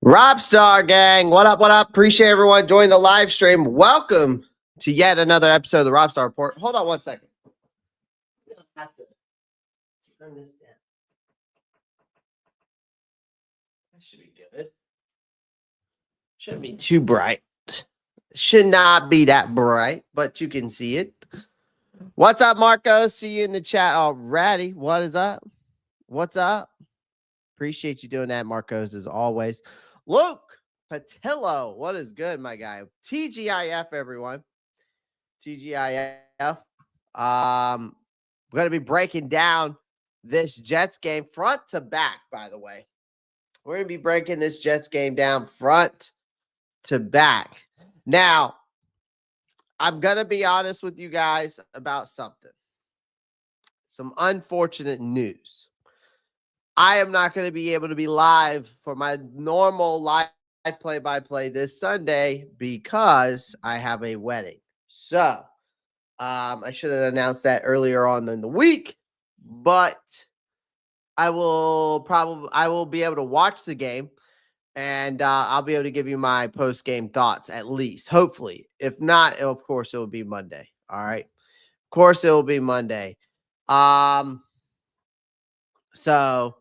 Roppstar gang, what up, what up? Appreciate everyone joining the live stream. Welcome to yet another episode of the Roppstar Report. Hold on one second. I have to turn this down. That should be good. Shouldn't be too bright. Should not be that bright, but you can see it. What's up, Marco? See you in the chat already. What is up? What's up? Appreciate you doing that, Marcos, as always. Luke Patillo, what is good, my guy? TGIF, everyone. TGIF. We're going to be breaking down this Jets game front to back, by the way. We're going to be breaking this Jets game down front to back. Now, I'm going to be honest with you guys about something. Some unfortunate news. I am not going to be able to be live for my normal live play-by-play this Sunday because I have a wedding. So, I should have announced that earlier on in the week, but I will be able to watch the game, and I'll be able to give you my post-game thoughts at least, hopefully. If not, of course, it will be Monday. All right. Of course, it will be Monday. So,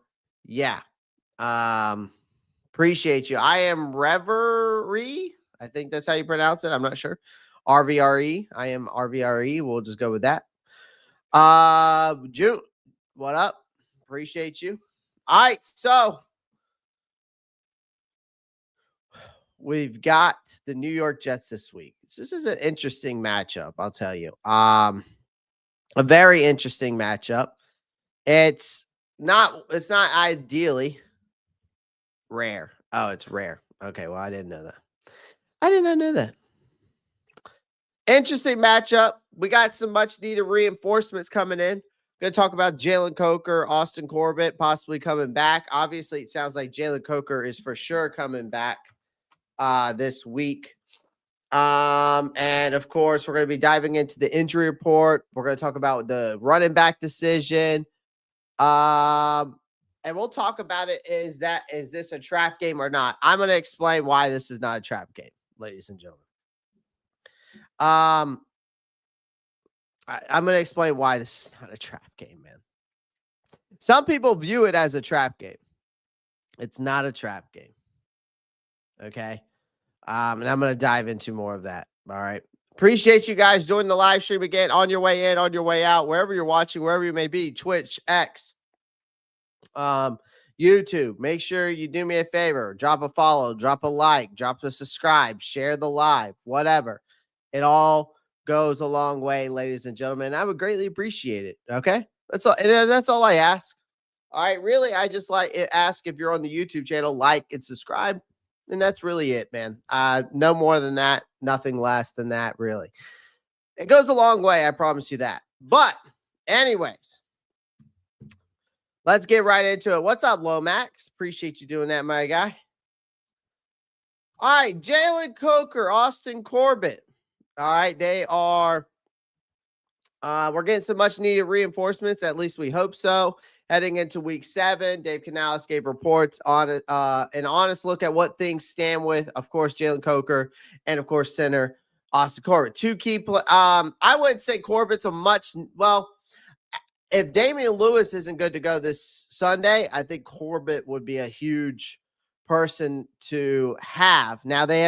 yeah. Appreciate you. I am Reverie. I think that's how you pronounce it. I'm not sure. RVRE. I am RVRE. We'll just go with that. June, what up? Appreciate you. All right, so we've got the New York Jets this week. This is an interesting matchup, I'll tell you. A very interesting matchup. It's not ideally rare. Oh, it's rare. Okay, well, I didn't know that. I did not know that. Interesting matchup. We got some much-needed reinforcements coming in. Going to talk about Jalen Coker, Austin Corbett possibly coming back. Obviously, it sounds like Jalen Coker is for sure coming back this week. And, of course, we're going to be diving into the injury report. We're going to talk about the running back decision. And we'll talk about it. Is this a trap game or not? I'm going to explain why this is not a trap game, ladies and gentlemen. I'm going to explain why this is not a trap game, man. Some people view it as a trap game. It's not a trap game. Okay. And I'm going to dive into more of that. All right. Appreciate you guys joining the live stream again, on your way in, on your way out, wherever you're watching, wherever you may be, Twitch, X, YouTube. Make sure you do me a favor. Drop a follow, drop a like, drop a subscribe, share the live, whatever. It all goes a long way, ladies and gentlemen. I would greatly appreciate it. Okay. That's all. And that's all I ask. All right. Really, I just ask if you're on the YouTube channel, like and subscribe. And that's really it, man. No more than that. Nothing less than that, really. It goes a long way. I promise you that. But anyways, let's get right into it. What's up, Lomax? Appreciate you doing that, my guy. All right. Jalen Coker, Austin Corbett. All right. They are, we're getting some much needed reinforcements. At least we hope so. Heading into week 7, Dave Canales gave reports on an honest look at what things stand with, of course, Jalen Coker and, of course, center Austin Corbett. Two key I wouldn't say Corbett's if Damian Lewis isn't good to go this Sunday, I think Corbett would be a huge person to have. Now, they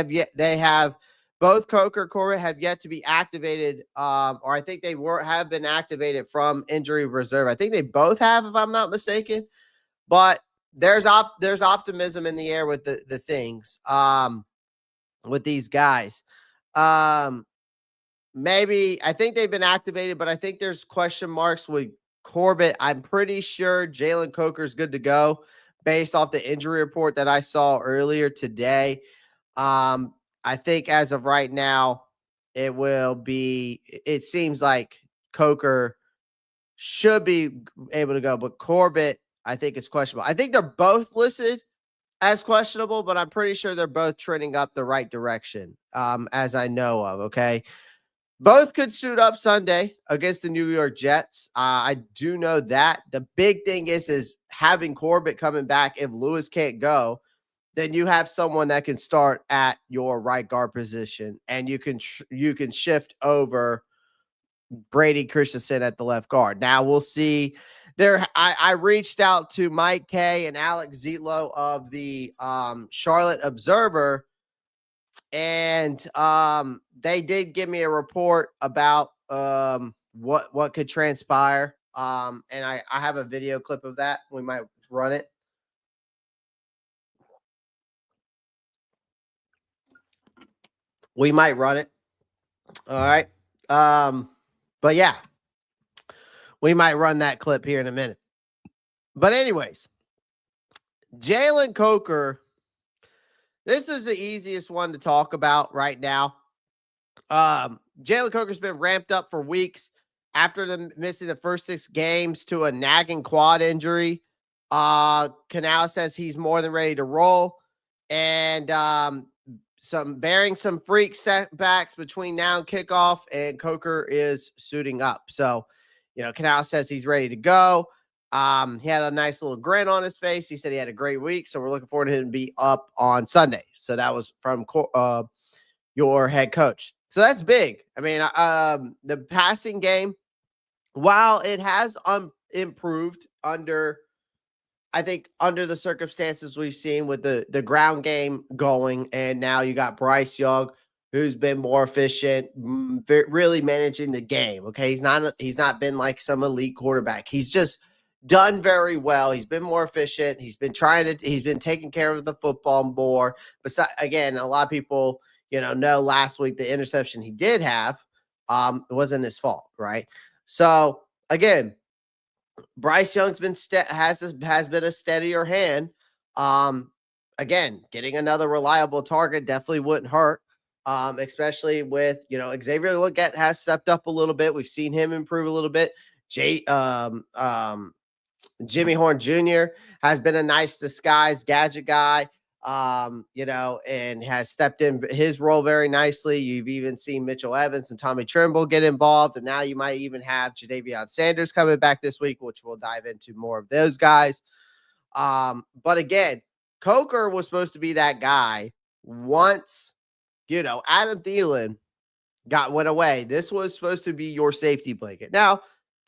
have both Coker and Corbett have yet to be activated, or I think they have been activated from injury reserve. I think they both have, if I'm not mistaken. But there's optimism in the air with the things with these guys. Maybe I think they've been activated, but I think there's question marks with Corbett. I'm pretty sure Jalen Coker is good to go based off the injury report that I saw earlier today. I think as of right now, it seems like Coker should be able to go, but Corbett, I think it's questionable. I think they're both listed as questionable, but I'm pretty sure they're both trending up the right direction, as I know of, okay? Both could suit up Sunday against the New York Jets. I do know that. The big thing is having Corbett coming back if Lewis can't go. then you have someone that can start at your right guard position, and you can shift over Brady Christensen at the left guard. Now we'll see. I reached out to Mike Kay and Alex Zitlo of the Charlotte Observer, and they did give me a report about what could transpire. And I have a video clip of that. We might run it. We might run it. All right. But yeah, we might run that clip here in a minute. But anyways, Jalen Coker, this is the easiest one to talk about right now. Jalen Coker's been ramped up for weeks after them missing the first 6 games to a nagging quad injury. Canales says he's more than ready to roll, and bearing some freak setbacks between now and kickoff, and Coker is suiting up. So, Canales says he's ready to go. He had a nice little grin on his face. He said he had a great week, so we're looking forward to him to be up on Sunday. So that was from your head coach. So that's big. I mean, the passing game, while it has improved under the circumstances we've seen with the ground game going, and now you got Bryce Young, who's been more efficient, really managing the game. Okay, he's not been like some elite quarterback. He's just done very well. He's been more efficient. He's been taking care of the football more. But again, a lot of people, know last week the interception he did have wasn't his fault, right? So again, Bryce Young's been has been a steadier hand. Again, getting another reliable target definitely wouldn't hurt. Especially with Xavier Legette has stepped up a little bit. We've seen him improve a little bit. Jimmy Horn Jr. has been a nice disguise gadget guy. And has stepped in his role very nicely. You've even seen Mitchell Evans and Tommy Trimble get involved, and now you might even have Jadavion Sanders coming back this week, which we'll dive into more of those guys. But again, Coker was supposed to be that guy once, Adam Thielen went away. This was supposed to be your safety blanket. Now,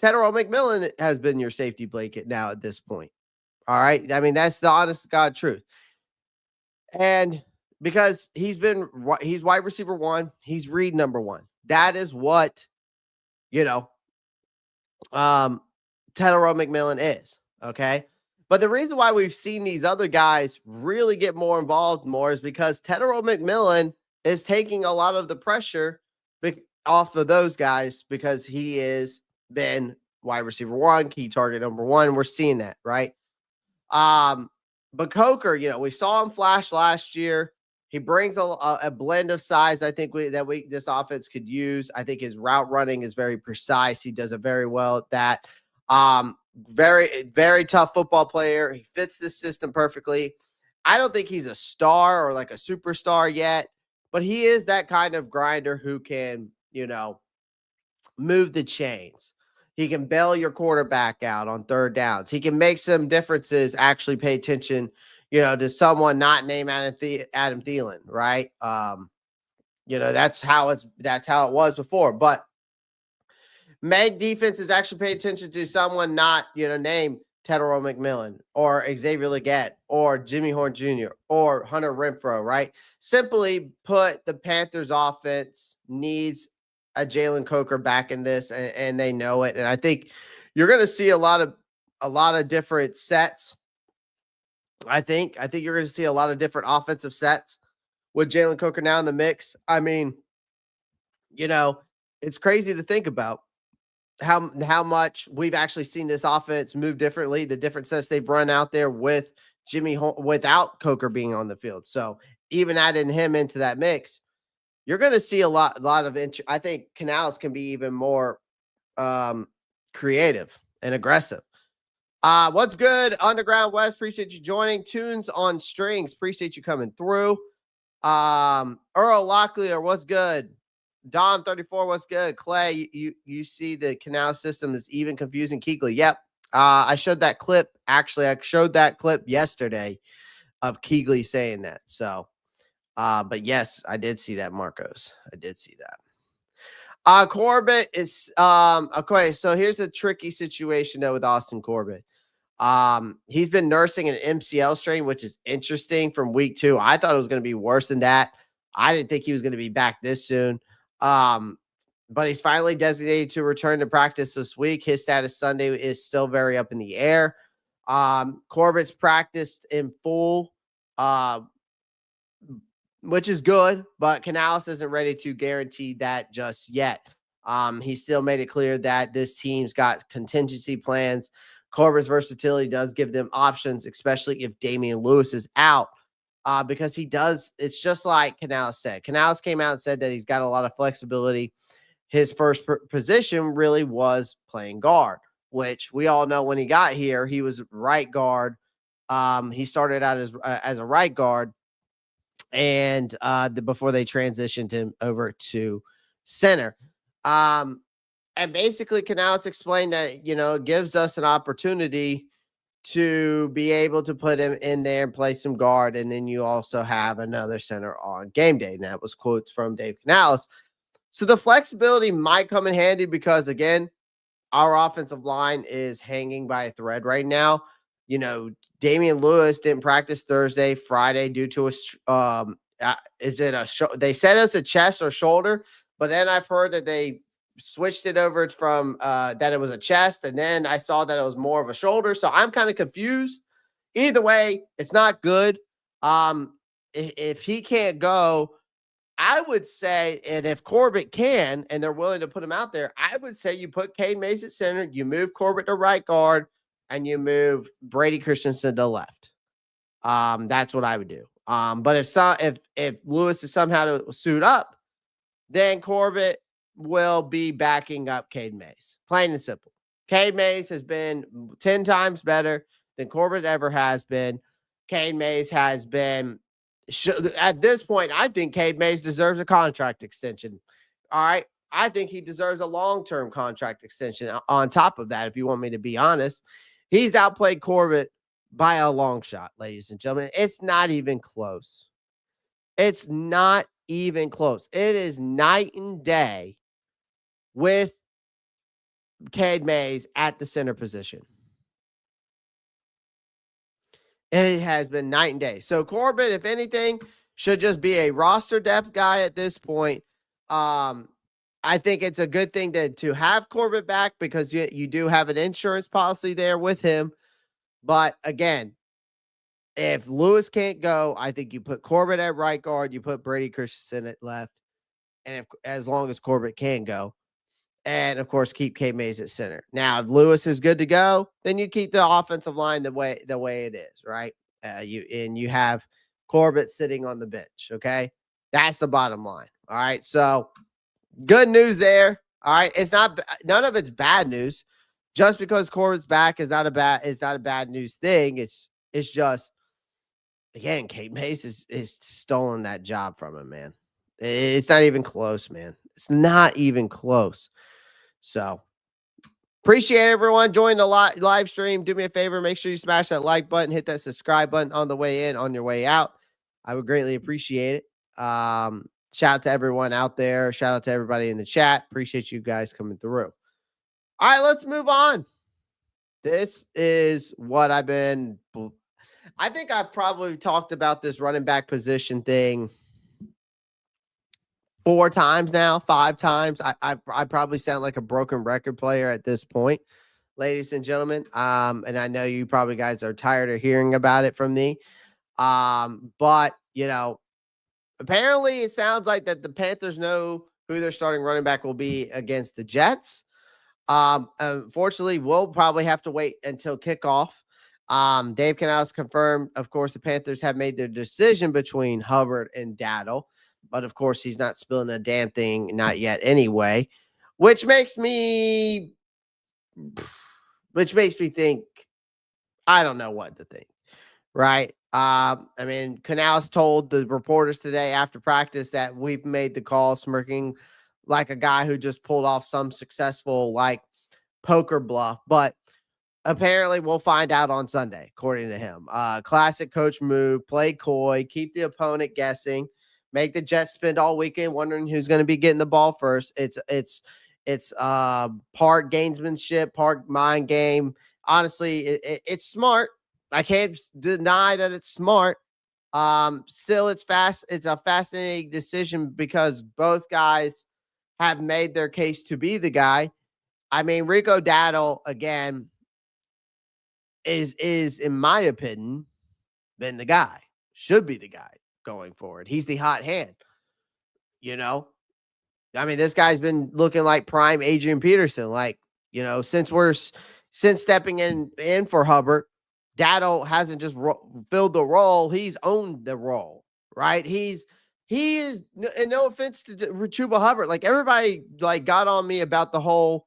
Tetairoa McMillan has been your safety blanket now at this point. All right. I mean, that's the honest to God truth. And because he's wide receiver 1, he's read number 1. That is what, Tetairoa McMillan is. Okay. But the reason why we've seen these other guys really get more involved more is because Tetairoa McMillan is taking a lot of the pressure off of those guys, because he is been wide receiver 1, key target number 1. We're seeing that, right? But Coker, we saw him flash last year. He brings a blend of size. I think this offense could use. I think his route running is very precise. He does it very well at that. Very, very tough football player. He fits this system perfectly. I don't think he's a star or like a superstar yet, but he is that kind of grinder who can, move the chains. He can bail your quarterback out on third downs. He can make some differences. Actually pay attention, to someone not named Adam Thielen, right? That's how it was before. But make defenses actually pay attention to someone not, named Tetairoa McMillan or Xavier Legette or Jimmy Horn Jr. or Hunter Renfrow, right? Simply put, the Panthers offense needs a Jalen Coker back in this, and they know it. And I think you're going to see a lot of different sets. I think you're going to see a lot of different offensive sets with Jalen Coker now in the mix. I mean, it's crazy to think about how much we've actually seen this offense move differently, the different sets they've run out there with without Coker being on the field. So even adding him into that mix, you're going to see a lot of I think Canales can be even more creative and aggressive. What's good, Underground West? Appreciate you joining. Tunes on Strings, appreciate you coming through. Earl Locklear, what's good? Dom 34, what's good? Clay, you see the Canales system is even confusing Keegley. Yep. I showed that clip. Actually, I showed that clip yesterday of Keegley saying that. So, but yes, I did see that, Marcos. I did see that. Corbett is okay. So here's the tricky situation though with Austin Corbett. He's been nursing an MCL strain, which is interesting from week 2. I thought it was going to be worse than that. I didn't think he was going to be back this soon. But he's finally designated to return to practice this week. His status Sunday is still very up in the air. Corbett's practiced in full, which is good, but Canales isn't ready to guarantee that just yet. He still made it clear that this team's got contingency plans. Corbett's versatility does give them options, especially if Damian Lewis is out, because he does. It's just like Canales said. Canales came out and said that he's got a lot of flexibility. His first position really was playing guard, which we all know when he got here, he was right guard. He started out as a right guard, and before they transitioned him over to center. And basically Canales explained that, it gives us an opportunity to be able to put him in there and play some guard. And then you also have another center on game day. And that was quotes from Dave Canales. So the flexibility might come in handy because, again, our offensive line is hanging by a thread right now. Damian Lewis didn't practice Thursday, Friday due to they said it's a chest or shoulder, but then I've heard that they switched it over from that it was a chest, and then I saw that it was more of a shoulder. So I'm kind of confused. Either way, it's not good. If he can't go, I would say, and if Corbett can, and they're willing to put him out there, I would say you put Cade Mays at center, you move Corbett to right guard, and you move Brady Christensen to left. That's what I would do. But if Lewis is somehow to suit up, then Corbett will be backing up Cade Mays. Plain and simple. Cade Mays has been 10 times better than Corbett ever has been. Cade Mays has been, at this point, I think Cade Mays deserves a contract extension. All right. I think he deserves a long-term contract extension on top of that, if you want me to be honest. He's outplayed Corbett by a long shot, ladies and gentlemen. It's not even close. It's not even close. It is night and day with Cade Mays at the center position. It has been night and day. So Corbett, if anything, should just be a roster depth guy at this point. I think it's a good thing to have Corbett back because you do have an insurance policy there with him. But again, if Lewis can't go, I think you put Corbett at right guard, you put Brady Christensen at left, and as long as Corbett can go. And, of course, keep Cade Mays at center. Now, if Lewis is good to go, then you keep the offensive line the way it is, right? You have Corbett sitting on the bench, okay? That's the bottom line, all right? So, good news there, all right? None of it's bad news. Just because Corbett's back is not a bad news thing. It's just, again, Cade Mays is stolen that job from him, man. It's not even close, man. It's not even close. So appreciate everyone joining the live stream. Do me a favor. Make sure you smash that like button, hit that subscribe button on the way in, on your way out. I would greatly appreciate it. Shout out to everyone out there. Shout out to everybody in the chat. Appreciate you guys coming through. All right, let's move on. This is what I think I've probably talked about this running back position thing 4 times now, 5 times. I probably sound like a broken record player at this point, ladies and gentlemen. And I know you probably guys are tired of hearing about it from me. But apparently it sounds like that the Panthers know who their starting running back will be against the Jets. Unfortunately, we'll probably have to wait until kickoff. Dave Canales confirmed, of course, the Panthers have made their decision between Hubbard and Dowdle. But, of course, he's not spilling a damn thing, not yet anyway, which makes me think I don't know what to think, right? Canales told the reporters today after practice that we've made the call, smirking like a guy who just pulled off some successful, poker bluff. But Apparently, we'll find out on Sunday, according to him. Classic coach move, play coy, keep the opponent guessing, make the Jets spend all weekend wondering who's going to be getting the ball first. It's part gamesmanship, part mind game. Honestly, it's smart. I can't deny that it's smart. Still, it's fast. It's a fascinating decision because both guys have made their case to be the guy. I mean, Rico Dowdle again is in my opinion been the guy, should be the guy going forward. He's the hot hand, you know. I mean, this guy's been looking like prime Adrian Peterson, like, since stepping in for Hubbard. Dowdle hasn't just filled the role, he's owned the role, right? He is, and no offense to Chuba Hubbard, like everybody like got on me about the whole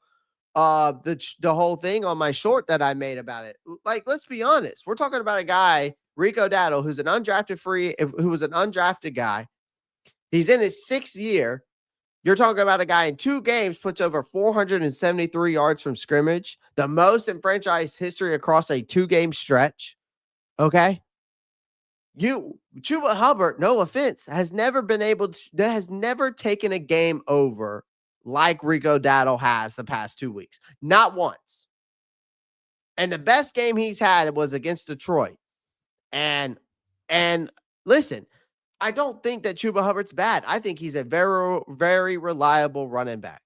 whole thing on my short that I made about it. Like, let's be honest. We're talking about a guy, Rico Dowdle, who's an who was an undrafted guy. He's in his 6th year. You're talking about a guy in 2 games puts over 473 yards from scrimmage, the most in franchise history across a 2-game stretch. Okay. Chuba Hubbard, no offense, has never taken a game over like Rico Dowdle has the past 2 weeks. Not once. And the best game he's had was against Detroit. And listen, I don't think that Chuba Hubbard's bad. I think he's a very, very reliable running back.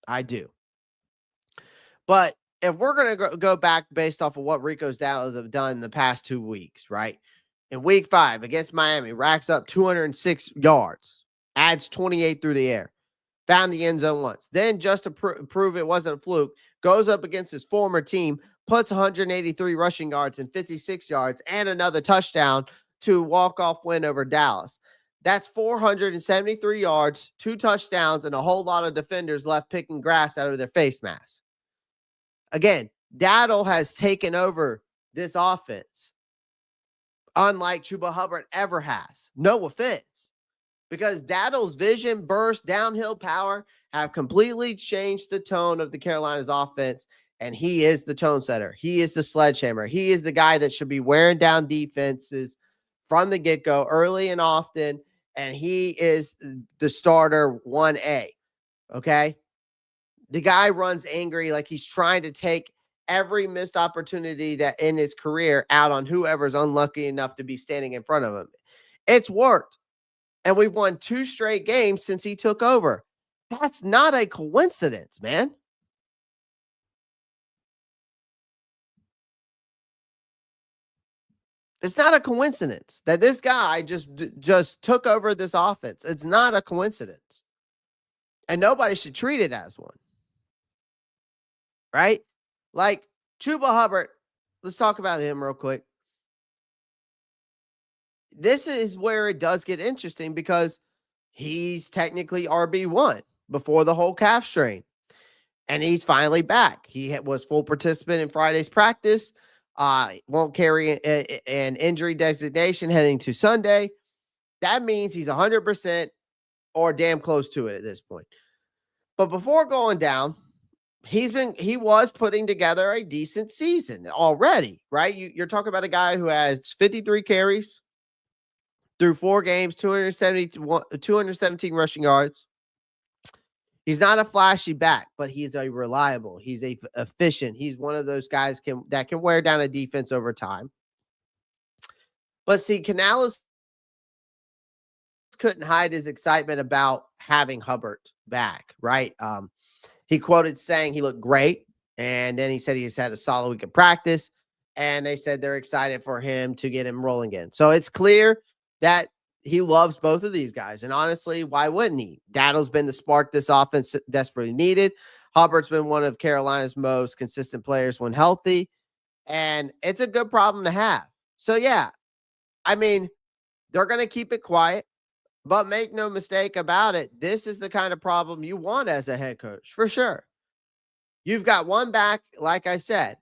I do. But if we're going to go back based off of what Rico's Dowdle have done in the past 2 weeks, right? In week 5 against Miami, racks up 206 yards, adds 28 through the air. Found the end zone once. Then, just to prove it wasn't a fluke, goes up against his former team, puts 183 rushing yards and 56 yards and another touchdown to walk-off win over Dallas. That's 473 yards, 2 touchdowns, and a whole lot of defenders left picking grass out of their face masks. Again, Dowdle has taken over this offense, unlike Chuba Hubbard ever has. No offense. Because Dowdle's vision, burst, downhill power have completely changed the tone of the Carolina's offense, and he is the tone setter. He is the sledgehammer. He is the guy that should be wearing down defenses from the get-go early and often, and he is the starter 1A, okay? The guy runs angry like he's trying to take every missed opportunity that in his career out on whoever's unlucky enough to be standing in front of him. It's worked. And we've won 2 straight games since he took over. That's not a coincidence, man. It's not a coincidence that this guy just took over this offense. It's not a coincidence. And nobody should treat it as one. Right? Like Chuba Hubbard, let's talk about him real quick. This is where it does get interesting because he's technically RB1 before the whole calf strain. And he's finally back. He was full participant in Friday's practice. Won't carry an injury designation heading to Sunday. That means he's 100% or damn close to it at this point. But before going down, he was putting together a decent season already, right? You're talking about a guy who has 53 carries through 4 games, 217 rushing yards. He's not a flashy back, but he's a reliable. He's a efficient. He's one of those guys that can wear down a defense over time. But see, Canales couldn't hide his excitement about having Hubbard back, right? He quoted saying he looked great, and then he said he's had a solid week of practice, and they said they're excited for him to get him rolling again. So it's clear that he loves both of these guys. And honestly, why wouldn't he? Dowdle's been the spark this offense desperately needed. Hubbard's been one of Carolina's most consistent players when healthy. And it's a good problem to have. So, yeah, I mean, they're going to keep it quiet. But make no mistake about it, this is the kind of problem you want as a head coach, for sure. You've got one back, like I said,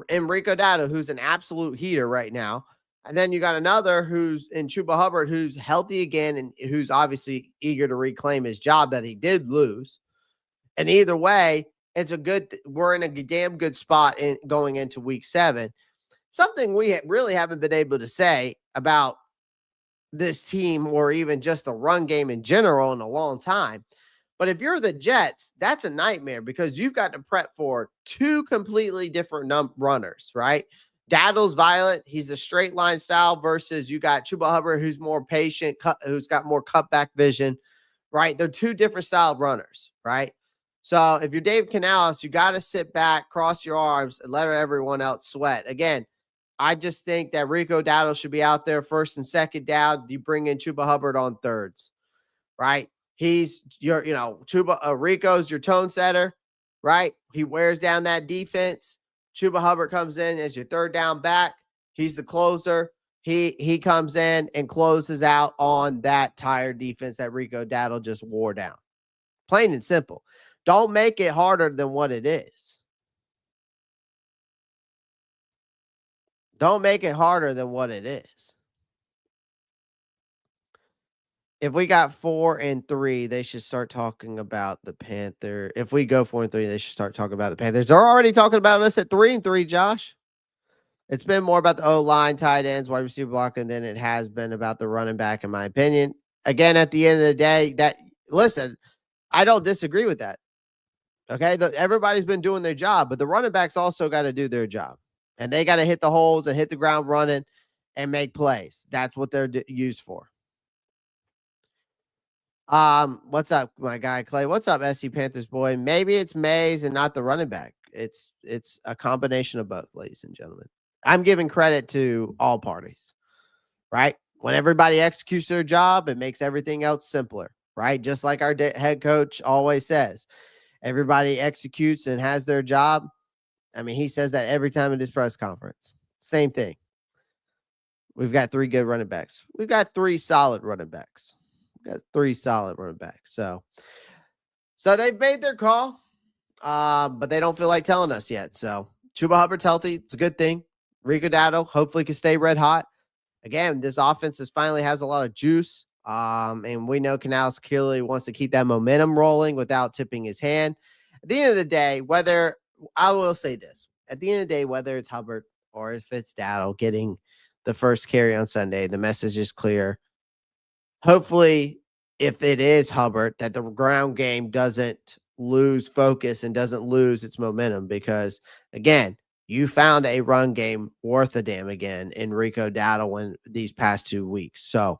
in Rico Dowdle, who's an absolute heater right now. And then you got another who's in Chuba Hubbard, who's healthy again and who's obviously eager to reclaim his job that he did lose. And either way, we're in a damn good spot in going into week 7. Something we really haven't been able to say about this team or even just the run game in general in a long time. But if you're the Jets, that's a nightmare because you've got to prep for 2 completely different runners, right? Dowdle's violent. He's a straight line style versus you got Chuba Hubbard, who's more patient, who's got more cutback vision, right? They're 2 different style runners, right? So if you're Dave Canales, you got to sit back, cross your arms, and let everyone else sweat. Again, I just think that Rico Dowdle should be out there first and second down. You bring in Chuba Hubbard on thirds, right? He's Rico's your tone setter, right? He wears down that defense. Chuba Hubbard comes in as your third down back. He's the closer. He comes in and closes out on that tired defense that Rico Dowdle just wore down. Plain and simple. Don't make it harder than what it is. Don't make it harder than what it is. If we got 4-3, they should start talking about the Panther. If we go 4-3, they should start talking about the Panthers. They're already talking about us at 3-3, Josh. It's been more about the O-line, tight ends, wide receiver blocking than it has been about the running back, in my opinion. Again, at the end of the day, listen, I don't disagree with that. Okay, everybody's been doing their job, but the running backs also got to do their job. And they got to hit the holes and hit the ground running and make plays. That's what they're used for. What's up, my guy Clay? What's up, SC Panthers boy? Maybe it's Mays and not the running back. It's a combination of both, ladies and gentlemen. I'm giving credit to all parties, right? When everybody executes their job, it makes everything else simpler, right? Just like our head coach always says, everybody executes and has their job. I mean, he says that every time at his press conference. Same thing. We've got 3 good running backs. We've got 3 solid running backs. We've got 3 solid running backs. So they've made their call, but they don't feel like telling us yet. So Chuba Hubbard's healthy. It's a good thing. Rico Dowdle hopefully can stay red hot. Again, this offense finally has a lot of juice. And we know Canales clearly wants to keep that momentum rolling without tipping his hand. At the end of the day, I will say this, at the end of the day, whether it's Hubbard or if it's Dowdle getting the first carry on Sunday, the message is clear. Hopefully, if it is Hubbard, that the ground game doesn't lose focus and doesn't lose its momentum because, again, you found a run game worth a damn again in Rico Dowdle in these past 2 weeks. So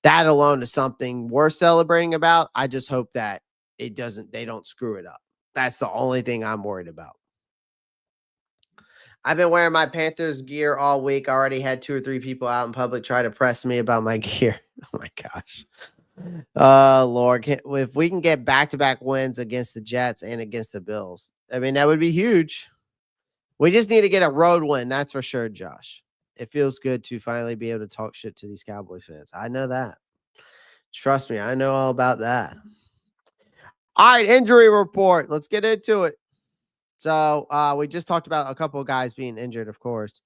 that alone is something worth celebrating about. I just hope that they don't screw it up. That's the only thing I'm worried about. I've been wearing my Panthers gear all week. I already had 2 or 3 people out in public try to press me about my gear. Oh my gosh. Lord, if we can get back-to-back wins against the Jets and against the Bills, I mean, that would be huge. We just need to get a road win. That's for sure, Josh. It feels good to finally be able to talk shit to these Cowboys fans. I know that. Trust me, I know all about that. All right, injury report. Let's get into it. So we just talked about a couple of guys being injured, of course.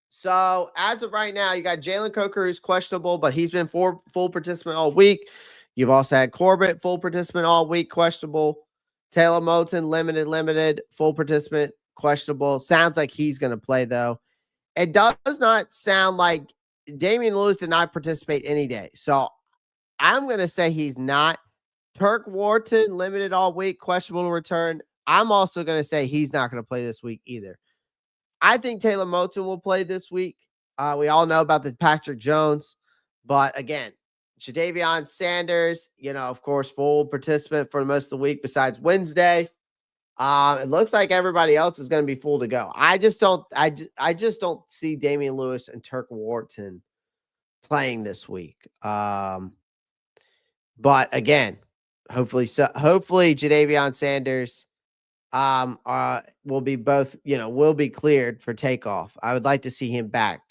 So as of right now, you got Jalen Coker, who's questionable, but he's been full participant all week. You've also had Corbett, full participant all week, questionable. Taylor Moton, limited, full participant, questionable. Sounds like he's going to play, though. It does not sound like Damian Lewis did not participate any day. So I'm going to say he's not. Turk Wharton, limited all week, questionable to return. I'm also going to say he's not going to play this week either. I think Taylor Moton will play this week. We all know about the Patrick Jones. But again, Jadavion Sanders, of course, full participant for most of the week besides Wednesday. It looks like everybody else is going to be full to go. I just don't see Damian Lewis and Turk Wharton playing this week. But again, hopefully Jadavion Sanders will be both, will be cleared for takeoff. I would like to see him back,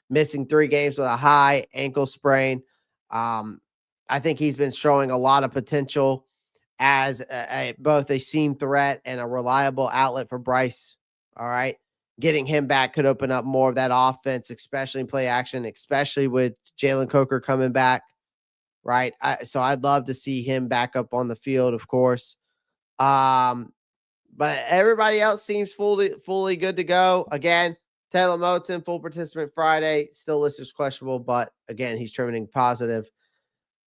missing 3 games with a high ankle sprain. I think he's been showing a lot of potential as both a seam threat and a reliable outlet for Bryce. All right. Getting him back could open up more of that offense, especially in play action, especially with Jalen Coker coming back. right? So I'd love to see him back up on the field, of course. But everybody else seems fully good to go. Again, Taylor Moton, full participant Friday, still listed as questionable, but again, he's trending positive.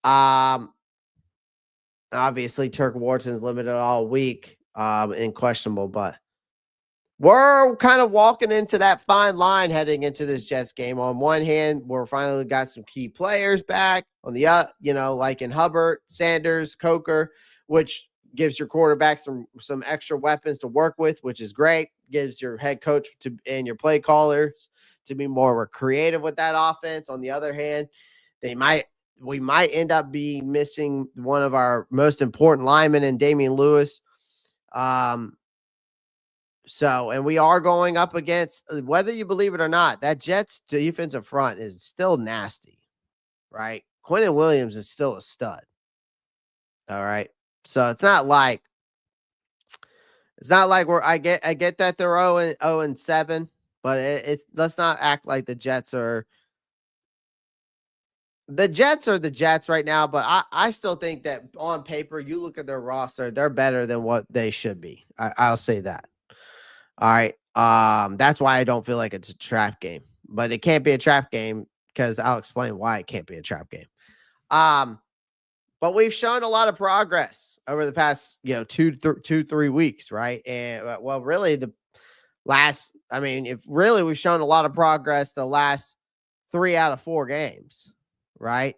Obviously, Turk Wharton's limited all week, and questionable, but we're kind of walking into that fine line heading into this Jets game. On one hand, we're finally got some key players back. On the other, like in Hubbard, Sanders, Coker, which gives your quarterback some extra weapons to work with, which is great. Gives your head coach and your play callers to be more creative with that offense. On the other hand, we might end up missing one of our most important linemen in Damian Lewis. And we are going up against, whether you believe it or not, that Jets defensive front is still nasty, right? Quentin Williams is still a stud. All right. So it's not like I get that they're 0-7, but it's let's not act like the Jets are the Jets right now. But I still think that on paper, you look at their roster, they're better than what they should be. I'll say that. All right. That's why I don't feel like it's a trap game, but it can't be a trap game because I'll explain why it can't be a trap game. But we've shown a lot of progress over the past, 2-3 weeks, right? And really we've shown a lot of progress the last 3 out of 4 games, right?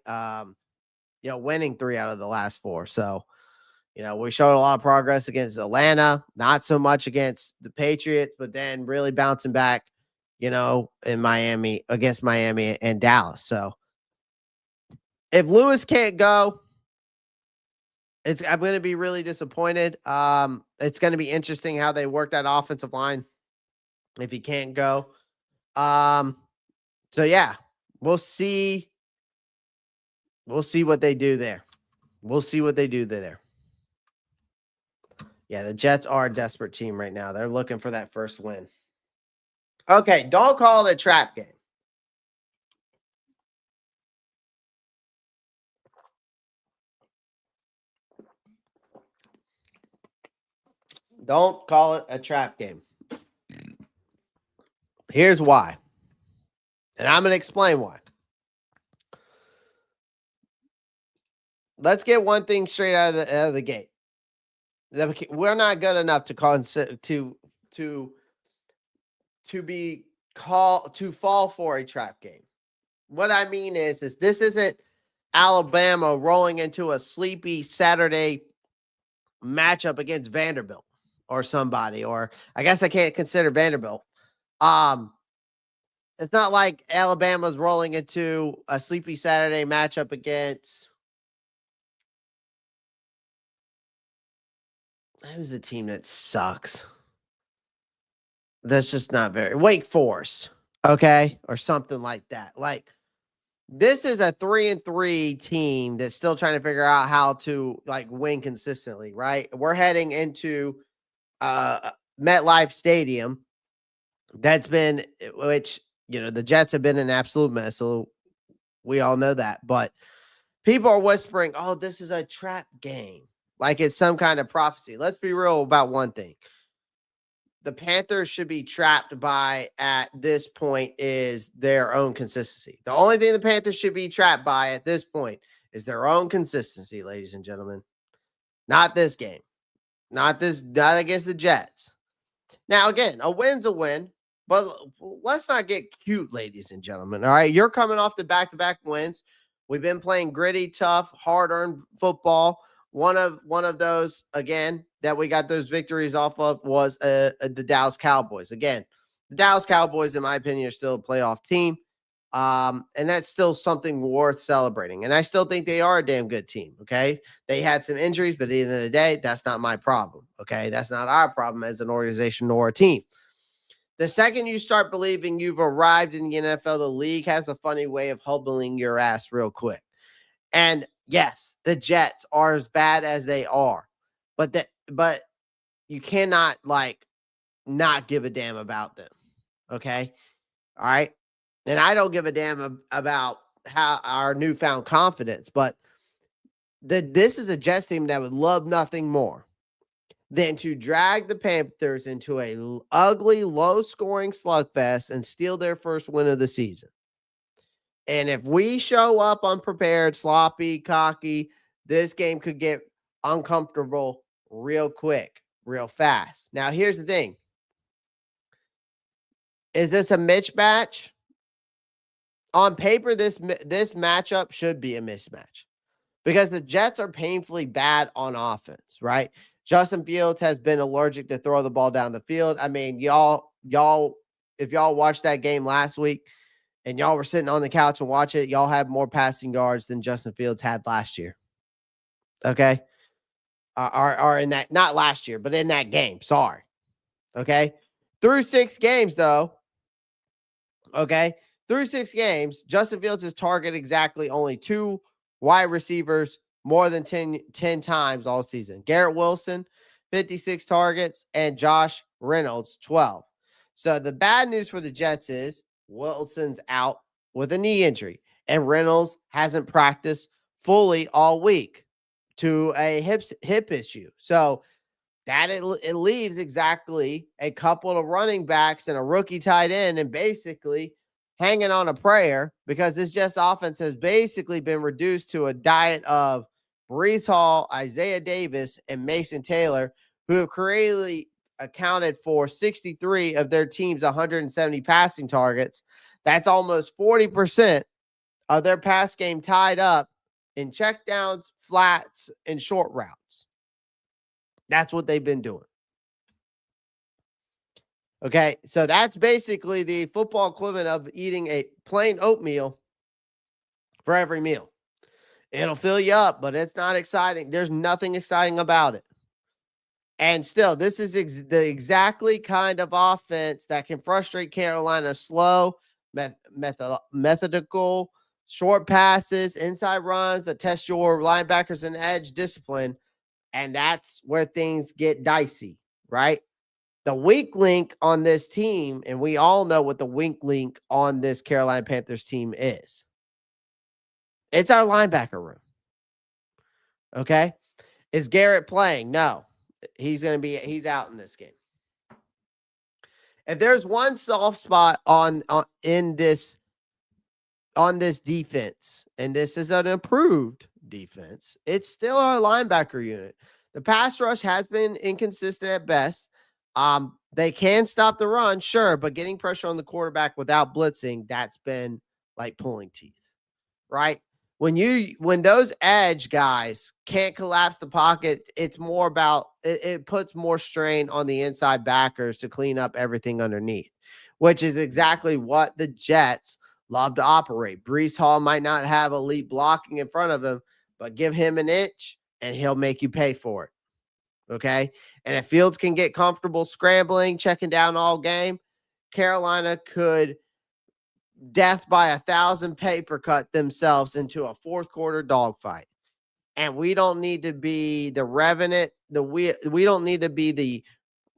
Winning 3 out of the last 4. So, we showed a lot of progress against Atlanta, not so much against the Patriots, but then really bouncing back, in Miami against Miami and Dallas. So if Lewis can't go, I'm going to be really disappointed. It's going to be interesting how they work that offensive line if he can't go. So yeah, we'll see. We'll see what they do there. Yeah, the Jets are a desperate team right now. They're looking for that first win. Okay, don't call it a trap game. Don't call it a trap game. Here's why. And I'm going to explain why. Let's get one thing straight out of the gate. We're not good enough to fall for a trap game. What I mean is this isn't Alabama rolling into a sleepy Saturday matchup against Vanderbilt or somebody, or I guess I can't consider Vanderbilt. It's not like Alabama's rolling into a sleepy Saturday matchup against who's a team that sucks. That's just not very Wake Forest, okay, or something like that. Like this is a 3-3 team that's still trying to figure out how to win consistently, right? We're heading into MetLife Stadium. Which the Jets have been an absolute mess, so we all know that. But people are whispering, "Oh, this is a trap game," like it's some kind of prophecy. Let's be real about one thing. The Panthers should be trapped by at this point is their own consistency. The only thing the Panthers should be trapped by at this point is their own consistency, ladies and gentlemen. Not this game. Not against the Jets. Now, again, a win's a win, but let's not get cute, ladies and gentlemen. All right, you're coming off the back-to-back wins. We've been playing gritty, tough, hard-earned football. One of those, again, that we got those victories off of was the Dallas Cowboys. Again, the Dallas Cowboys, in my opinion, are still a playoff team. And that's still something worth celebrating. And I still think they are a damn good team, okay? They had some injuries, but at the end of the day, that's not my problem, okay? That's not our problem as an organization nor a team. The second you start believing you've arrived in the NFL, the league has a funny way of hubbling your ass real quick. And yes, the Jets are as bad as they are, but you cannot not give a damn about them. Okay. All right. And I don't give a damn about how our newfound confidence, but this is a Jets team that would love nothing more than to drag the Panthers into a ugly, low-scoring slugfest and steal their first win of the season. And if we show up unprepared, sloppy, cocky, this game could get uncomfortable real quick, real fast. Now, here's the thing. Is this a mismatch? On paper, this matchup should be a mismatch because the Jets are painfully bad on offense, right? Justin Fields has been allergic to throw the ball down the field. I mean, y'all, if y'all watched that game last week and y'all were sitting on the couch and watch it, y'all have more passing yards than Justin Fields had last year. Okay? Or in that, not last year, but in that game. Sorry. Okay? Through 6 games, though, okay? Through 6 games, Justin Fields has targeted exactly only 2 wide receivers more than 10 times all season. Garrett Wilson, 56 targets, and Josh Reynolds, 12. So the bad news for the Jets is Wilson's out with a knee injury, and Reynolds hasn't practiced fully all week to a hip issue. So that it leaves exactly a couple of running backs and a rookie tight end and basically hanging on a prayer because this Jets offense has basically been reduced to a diet of Breece Hall, Isaiah Davis, and Mason Taylor, who have creatively accounted for 63 of their team's 170 passing targets. That's almost 40% of their pass game tied up in checkdowns, flats, and short routes. That's what they've been doing. Okay, so that's basically the football equivalent of eating a plain oatmeal for every meal. It'll fill you up, but it's not exciting. There's nothing exciting about it. And still, this is the exactly kind of offense that can frustrate Carolina. Slow, methodical, short passes, inside runs that test your linebackers and edge discipline. And that's where things get dicey, right? The weak link on this team, and we all know what the weak link on this Carolina Panthers team is. It's our linebacker room. Okay? Is Garrett playing? No. He's he's out in this game. If there's one soft spot on this defense, and this is an improved defense, it's still our linebacker unit. The pass rush has been inconsistent at best. They can stop the run, sure, but getting pressure on the quarterback without blitzing, that's been like pulling teeth, right? When those edge guys can't collapse the pocket, it's more about it puts more strain on the inside backers to clean up everything underneath, which is exactly what the Jets love to operate. Breece Hall might not have elite blocking in front of him, but give him an inch and he'll make you pay for it. Okay. And if Fields can get comfortable scrambling, checking down all game, Carolina could death by 1,000 paper cut themselves into a fourth quarter dogfight. And we don't need to be the revenant. We don't need to be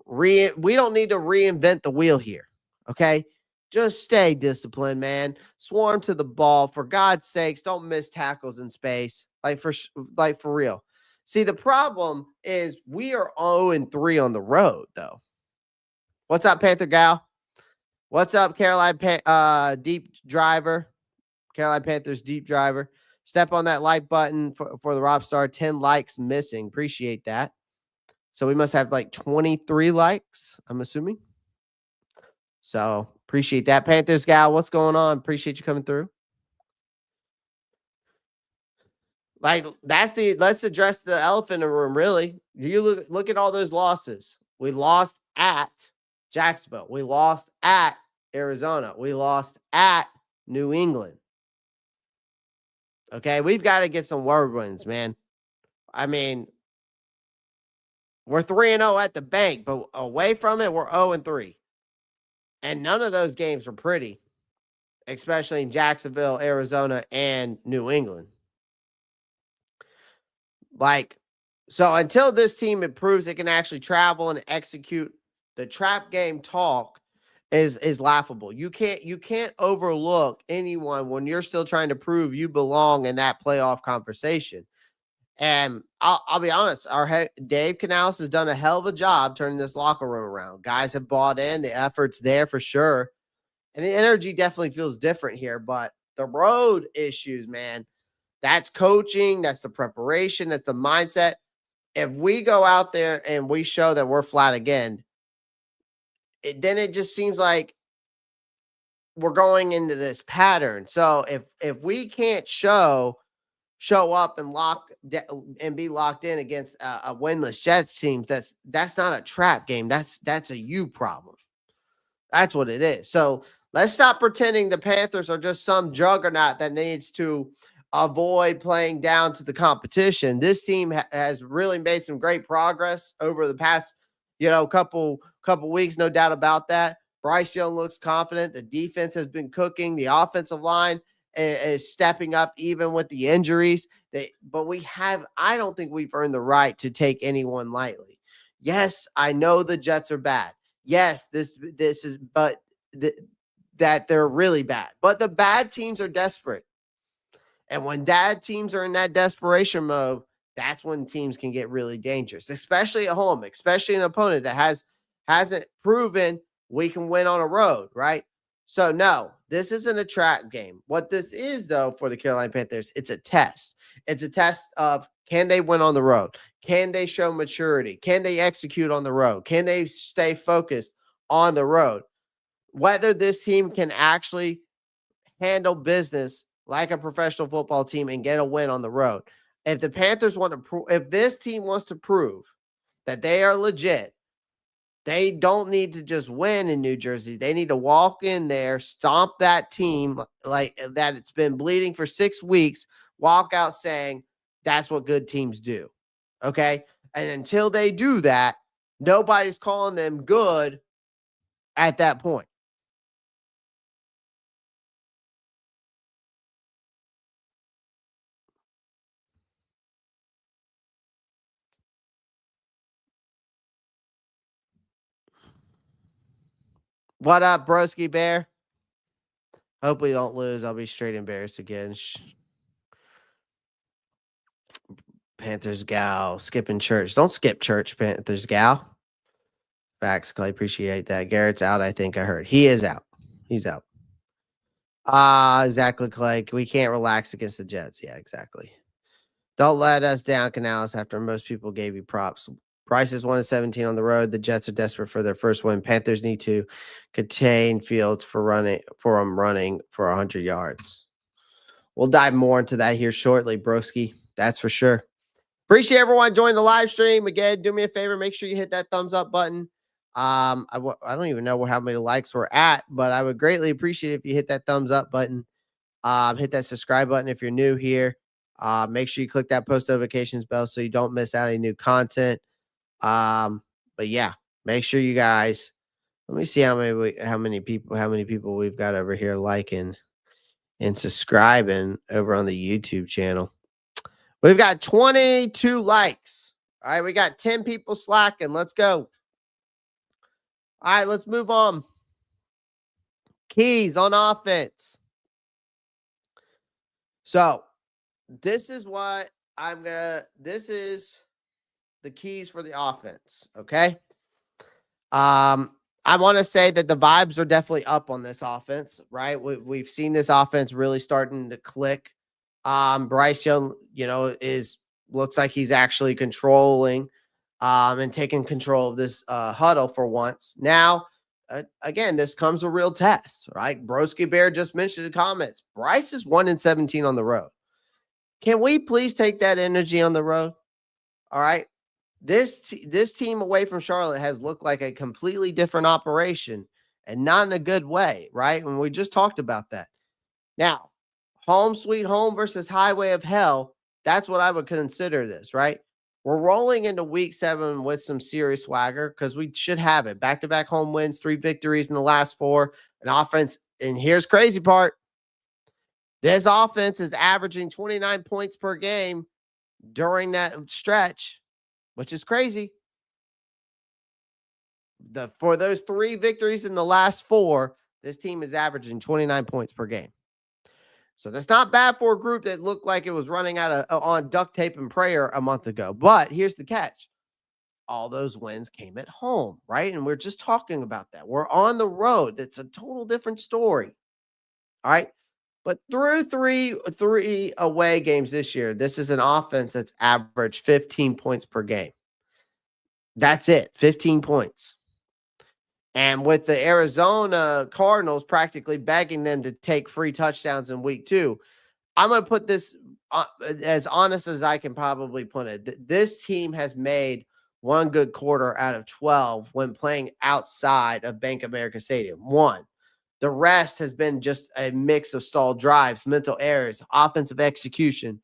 we don't need to reinvent the wheel here. Okay. Just stay disciplined, man. Swarm to the ball. For God's sakes, don't miss tackles in space. Like for real. See, the problem is we are 0-3 on the road, though. What's up, Panther Gal? What's up, Carolina deep driver? Carolina Panthers deep driver. Step on that like button for the Roppstar. 10 likes missing. Appreciate that. So we must have like 23 likes, I'm assuming. So appreciate that. Panthers gal, what's going on? Appreciate you coming through. Like let's address the elephant in the room, really. You look at all those losses. We lost at Jacksonville. We lost at Arizona. We lost at New England. Okay, we've got to get some word wins, man. I mean, we're 3-0 at the bank, but away from it, we're 0-3. And none of those games were pretty, especially in Jacksonville, Arizona, and New England. So until this team improves, it can actually travel and execute, the trap game talk is laughable. You can't overlook anyone when you're still trying to prove you belong in that playoff conversation. And I'll be honest, Dave Canales has done a hell of a job turning this locker room around. Guys have bought in, the effort's there for sure. And the energy definitely feels different here. But the road issues, man, that's coaching, that's the preparation, that's the mindset. If we go out there and we show that we're flat again, then it just seems like we're going into this pattern. So if we can't show up and and be locked in against a winless Jets team, that's not a trap game. That's a you problem. That's what it is. So let's stop pretending the Panthers are just some juggernaut that needs to avoid playing down to the competition. This team has really made some great progress over the past, couple weeks, no doubt about that. Bryce Young looks confident. The defense has been cooking. The offensive line is stepping up even with the injuries. But I don't think we've earned the right to take anyone lightly. Yes, I know the Jets are bad. Yes, this is, but that they're really bad. But the bad teams are desperate. And when bad teams are in that desperation mode, that's when teams can get really dangerous, especially at home, especially an opponent that hasn't proven we can win on a road, right? So, no, this isn't a trap game. What this is, though, for the Carolina Panthers, it's a test. It's a test of, can they win on the road? Can they show maturity? Can they execute on the road? Can they stay focused on the road? Whether this team can actually handle business like a professional football team and get a win on the road. If the Panthers want to if this team wants to prove that they are legit, they don't need to just win in New Jersey. They need to walk in there, stomp that team like that. It's been bleeding for 6 weeks, walk out saying that's what good teams do. Okay. And until they do that, nobody's calling them good at that point. What up, Broski Bear? Hope we don't lose. I'll be straight embarrassed again. Panthers gal, skipping church. Don't skip church, Panthers gal. Facts, Clay. Appreciate that. Garrett's out, I think I heard. He is out. He's out. Exactly, Clay. We can't relax against the Jets. Yeah, exactly. Don't let us down, Canales, after most people gave you props. Bryce is 1-17 on the road. The Jets are desperate for their first win. Panthers need to contain Fields for running for 100 yards. We'll dive more into that here shortly, broski. That's for sure. Appreciate everyone joining the live stream. Again, do me a favor. Make sure you hit that thumbs up button. I don't even know how many likes we're at, but I would greatly appreciate it if you hit that thumbs up button. Hit that subscribe button if you're new here. Make sure you click that post notifications bell so you don't miss out any new content. But yeah, make sure you guys. Let me see how many people we've got over here liking and subscribing over on the YouTube channel. We've got 22 likes. All right, we got 10 people slacking. Let's go. All right, let's move on. Keys on offense. So, this is the keys for the offense, okay? I want to say that the vibes are definitely up on this offense, right? We've seen this offense really starting to click. Bryce Young, looks like he's actually controlling and taking control of this huddle for once. Now, again, this comes a real test, right? Broski Bear just mentioned in the comments. Bryce is 1-17 on the road. Can we please take that energy on the road? All right. This team away from Charlotte has looked like a completely different operation and not in a good way, right? And we just talked about that. Now, home sweet home versus highway of hell, that's what I would consider this, right? We're rolling into week 7 with some serious swagger because we should have it. Back-to-back home wins, 3 victories in the last 4, an offense. And here's crazy part. This offense is averaging 29 points per game during that stretch, which is crazy. For those 3 victories in the last 4, this team is averaging 29 points per game. So that's not bad for a group that looked like it was running out of on duct tape and prayer a month ago. But here's the catch. All those wins came at home, right? And we're just talking about that. We're on the road. It's a total different story. All right. But through three away games this year, this is an offense that's averaged 15 points per game. That's it, 15 points. And with the Arizona Cardinals practically begging them to take free touchdowns in week 2, I'm going to put this as honest as I can probably put it. This team has made one good quarter out of 12 when playing outside of Bank of America Stadium. One. The rest has been just a mix of stalled drives, mental errors, offensive execution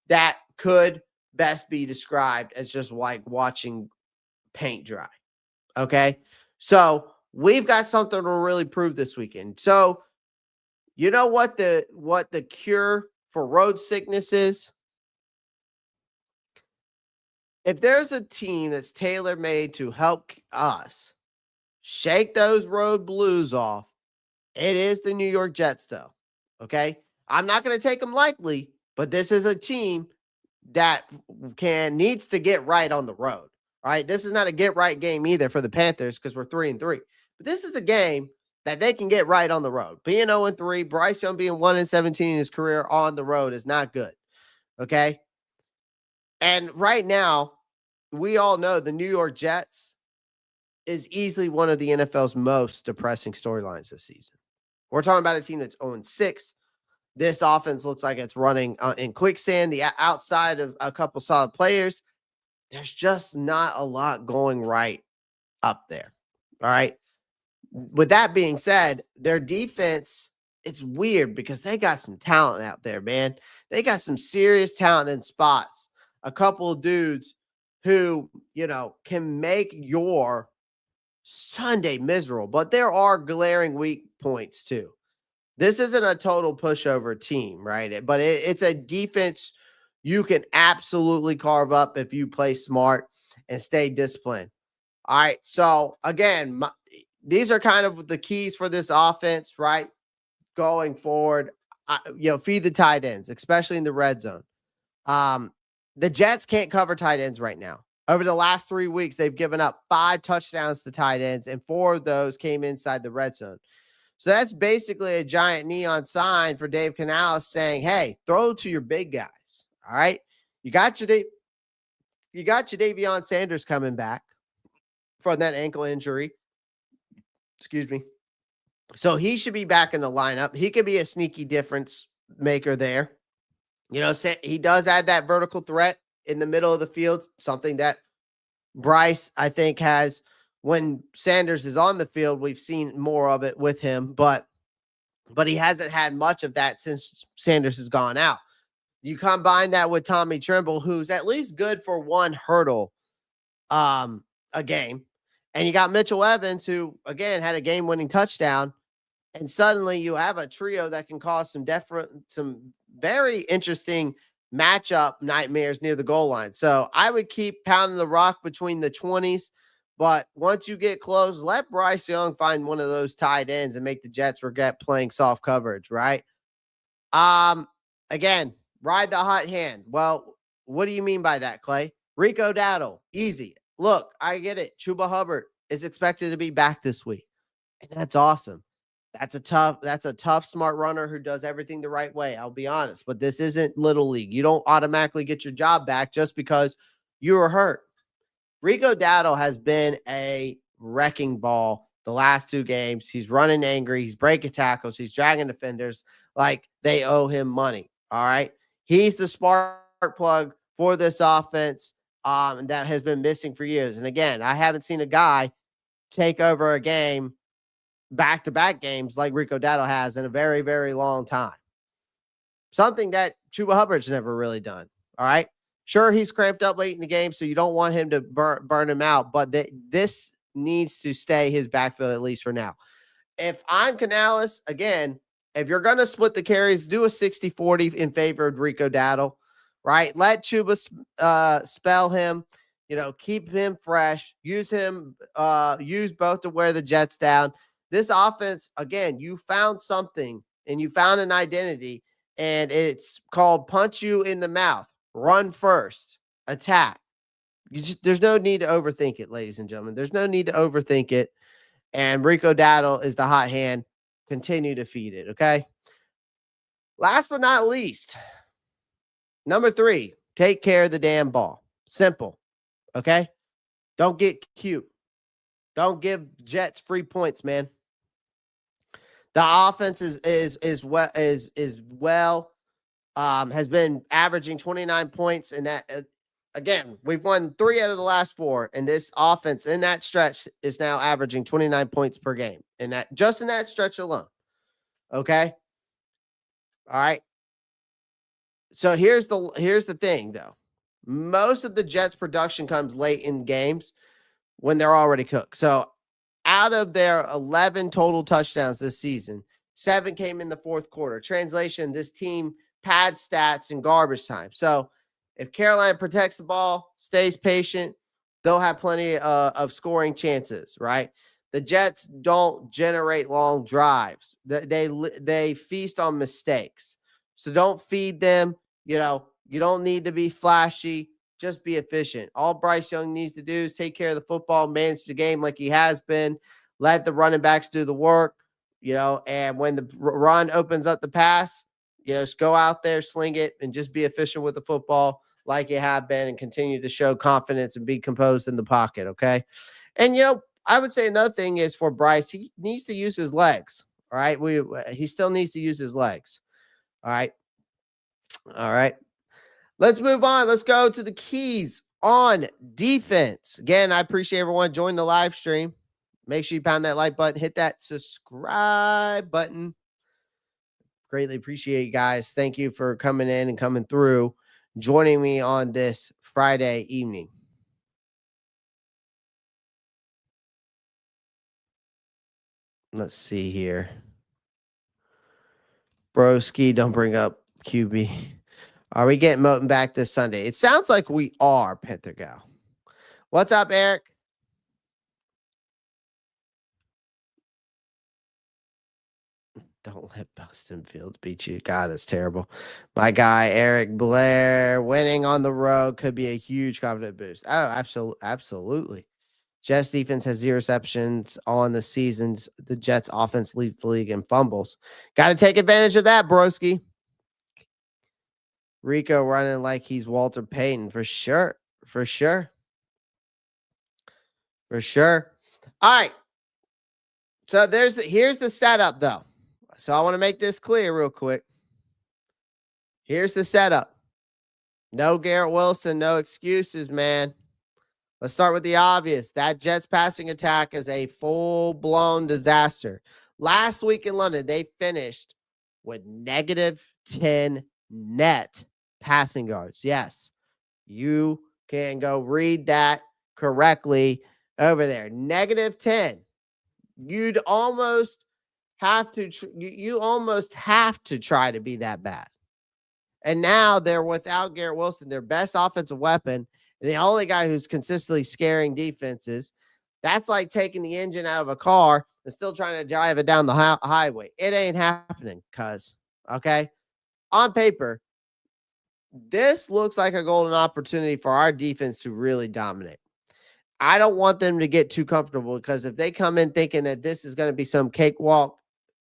that could best be described as just like watching paint dry. Okay. So we've got something to really prove this weekend. So you know what the cure for road sickness is? If there's a team that's tailor-made to help us shake those road blues off, it is the New York Jets, though. Okay. I'm not going to take them lightly, but this is a team that needs to get right on the road. All right. This is not a get right game either for the Panthers because we're 3-3. But this is a game that they can get right on the road. Being 0-3, Bryce Young being 1-17 in his career on the road is not good. Okay. And right now, we all know the New York Jets is easily one of the NFL's most depressing storylines this season. We're talking about a team that's 0-6. This offense looks like it's running in quicksand. The outside of a couple solid players, there's just not a lot going right up there. All right. With that being said, their defense, it's weird because they got some talent out there, man. They got some serious talent in spots. A couple of dudes who, can make your Sunday miserable, but there are glaring weak points too. This isn't a total pushover team, right? But it's a defense you can absolutely carve up if you play smart and stay disciplined. All right. So again, these are kind of the keys for this offense, right? Going forward, feed the tight ends, especially in the red zone. The Jets can't cover tight ends right now. Over the last 3 weeks, they've given up 5 touchdowns to tight ends, and 4 of those came inside the red zone. So that's basically a giant neon sign for Dave Canales saying, hey, throw to your big guys. All right. You got your Davion Sanders coming back from that ankle injury. Excuse me. So he should be back in the lineup. He could be a sneaky difference maker there. He does add that vertical threat in the middle of the field, something that Bryce, I think, has. When Sanders is on the field, we've seen more of it with him, but he hasn't had much of that since Sanders has gone out. You combine that with Tommy Tremble, who's at least good for one hurdle a game, and you got Mitchell Evans, who, again, had a game-winning touchdown, and suddenly you have a trio that can cause some very interesting matchup nightmares near the goal line. So I would keep pounding the rock between the 20s. But once you get close, let Bryce Young find one of those tight ends and make the Jets forget playing soft coverage, right? Again, ride the hot hand. Well, what do you mean by that, Clay? Rico Dowdle, easy. Look, I get it. Chuba Hubbard is expected to be back this week, and that's awesome. That's a tough, smart runner who does everything the right way. I'll be honest, but this isn't Little League. You don't automatically get your job back just because you were hurt. Rico Dowdle has been a wrecking ball the last 2 games. He's running angry. He's breaking tackles. He's dragging defenders like they owe him money. All right. He's the spark plug for this offense that has been missing for years. And again, I haven't seen a guy take over a game, back-to-back games like Rico Dowdle has in a very, very long time. Something that Chuba Hubbard's never really done. All right. Sure, he's cramped up late in the game, so you don't want him to burn him out, but this needs to stay his backfield at least for now. If I'm Canales, again, if you're going to split the carries, do a 60-40 in favor of Rico Dowdle, right? Let Chuba spell him, keep him fresh, use both to wear the Jets down. This offense, again, you found something and you found an identity, and it's called punch you in the mouth. Run first, attack. There's no need to overthink it, ladies and gentlemen. There's no need to overthink it. And Rico Dowdle is the hot hand. Continue to feed it, okay? Last but not least, number 3, take care of the damn ball. Simple, okay? Don't get cute. Don't give Jets free points, man. The offense has been averaging 29 points, and that again, we've won 3 out of the last 4, and this offense in that stretch is now averaging 29 points per game, and that just in that stretch alone. Okay, all right. So here's the thing, though. Most of the Jets' production comes late in games when they're already cooked. So out of their 11 total touchdowns this season, 7 came in the fourth quarter. Translation, this team pads stats in garbage time. So if Carolina protects the ball, stays patient, they'll have plenty of scoring chances, right? The Jets don't generate long drives. They feast on mistakes. So don't feed them. You don't need to be flashy. Just be efficient. All Bryce Young needs to do is take care of the football, manage the game like he has been, let the running backs do the work, and when the run opens up the pass, just go out there, sling it, and just be efficient with the football like you have been and continue to show confidence and be composed in the pocket, okay? And, I would say another thing is for Bryce, he needs to use his legs, all right? He still needs to use his legs, all right? All right. Let's move on. Let's go to the keys on defense. Again, I appreciate everyone joining the live stream. Make sure you pound that like button, hit that subscribe button. Greatly appreciate you guys. Thank you for coming in and coming through, joining me on this Friday evening. Let's see here. Broski, don't bring up QB. Are we getting Moten back this Sunday? It sounds like we are, Panther Gal. What's up, Eric? Don't let Bustin Fields beat you. God, that's terrible. My guy, Eric Blair, winning on the road could be a huge confidence boost. Oh, absolutely. Jets defense has 0 receptions on the season. The Jets offense leads the league in fumbles. Got to take advantage of that, broski. Rico running like he's Walter Payton for sure. For sure. For sure. All right. So here's the setup, though. So I want to make this clear real quick. Here's the setup. No Garrett Wilson, no excuses, man. Let's start with the obvious. That Jets passing attack is a full-blown disaster. Last week in London, they finished with -10 net passing yards. Yes, you can go read that correctly over there. -10. You'd almost have to you almost have to try to be that bad. And now they're without Garrett Wilson, their best offensive weapon, and the only guy who's consistently scaring defenses. That's like taking the engine out of a car and still trying to drive it down the highway. It ain't happening, okay? On paper, this looks like a golden opportunity for our defense to really dominate. I don't want them to get too comfortable because if they come in thinking that this is going to be some cakewalk,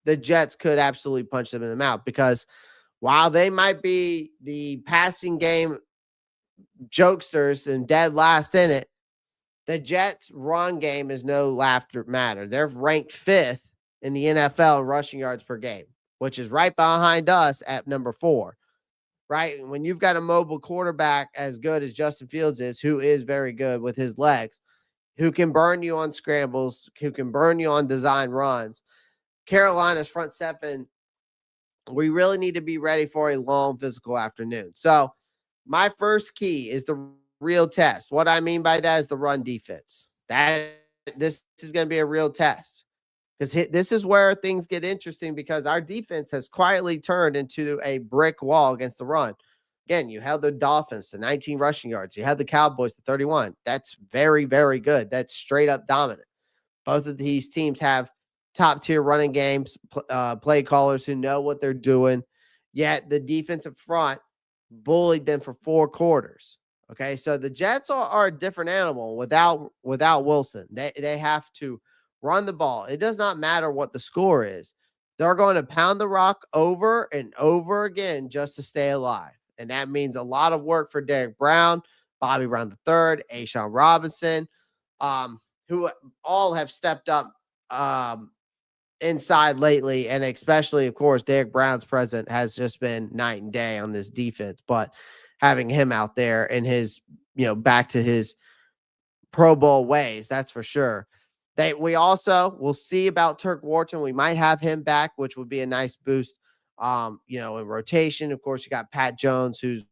the Jets could absolutely punch them in the mouth because while they might be the passing game jokesters and dead last in it, the Jets' run game is no laughter matter. They're ranked 5th in the NFL in rushing yards per game, which is right behind us at number 4. Right? When you've got a mobile quarterback as good as Justin Fields is, who is very good with his legs, who can burn you on scrambles, who can burn you on design runs, Carolina's front 7, we really need to be ready for a long physical afternoon. So my first key is the real test. What I mean by that is the run defense. This is going to be a real test because this is where things get interesting because our defense has quietly turned into a brick wall against the run. Again, you held the Dolphins to 19 rushing yards. You had the Cowboys to 31. That's very, very good. That's straight up dominant. Both of these teams have top-tier running games, play callers who know what they're doing. yet the defensive front bullied them for 4 quarters. Okay, so the Jets are a different animal without Wilson. They have to run the ball. It does not matter what the score is. They're going to pound the rock over and over again just to stay alive. And that means a lot of work for Derek Brown, Bobby Brown III, Ashawn Robinson, who all have stepped up inside lately. And especially, of course, Derek Brown's presence has just been night and day on this defense. But having him out there and his, back to his Pro Bowl ways, that's for sure. We also will see about Turk Wharton. We might have him back, which would be a nice boost. In rotation. Of course, you got Pat Jones, who's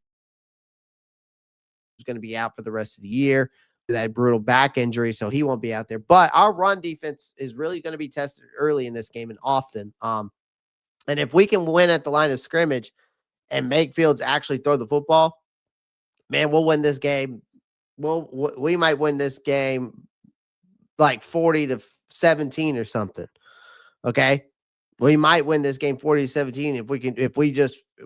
going to be out for the rest of the year. That brutal back injury, so he won't be out there. But our run defense is really going to be tested early in this game and often. And if we can win at the line of scrimmage and make Fields actually throw the football, man, we'll win this game. We might win this game like 40-17 or something. Okay. We might win this game 40-17 if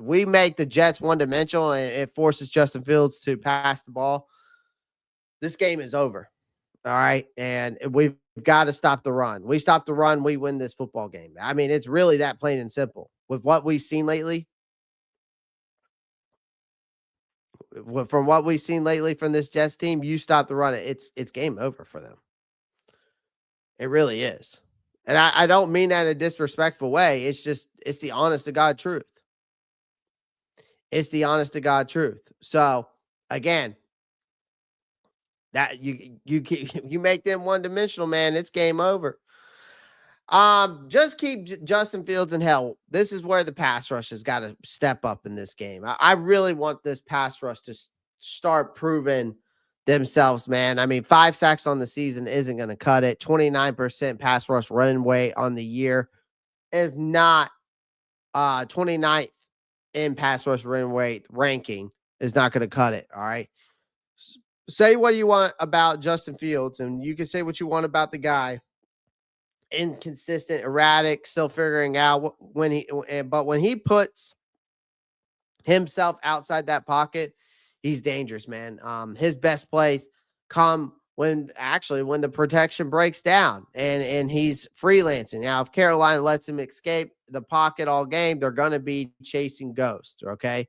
we make the Jets one-dimensional and it forces Justin Fields to pass the ball. This game is over. All right. And we've got to stop the run. We stop the run, we win this football game. I mean, it's really that plain and simple. With what we've seen lately, from what we've seen lately from this Jets team, you stop the run, it's game over for them. It really is. And I don't mean that in a disrespectful way. It's the honest to God truth. It's the honest to God truth. So again, that you make them one-dimensional, man, it's game over. Just keep Justin Fields in hell. This is where the pass rush has got to step up in this game. I really want this pass rush to start proving themselves, man. I mean, 5 sacks on the season isn't going to cut it. 29% pass rush run rate on the year is not 29th in pass rush run rate ranking is not going to cut it. All right. Say what you want about Justin Fields, and you can say what you want about the guy. Inconsistent, erratic, still figuring out but when he puts himself outside that pocket, he's dangerous, man. His best plays come when the protection breaks down and he's freelancing. Now, if Carolina lets him escape the pocket all game, they're going to be chasing ghosts. Okay.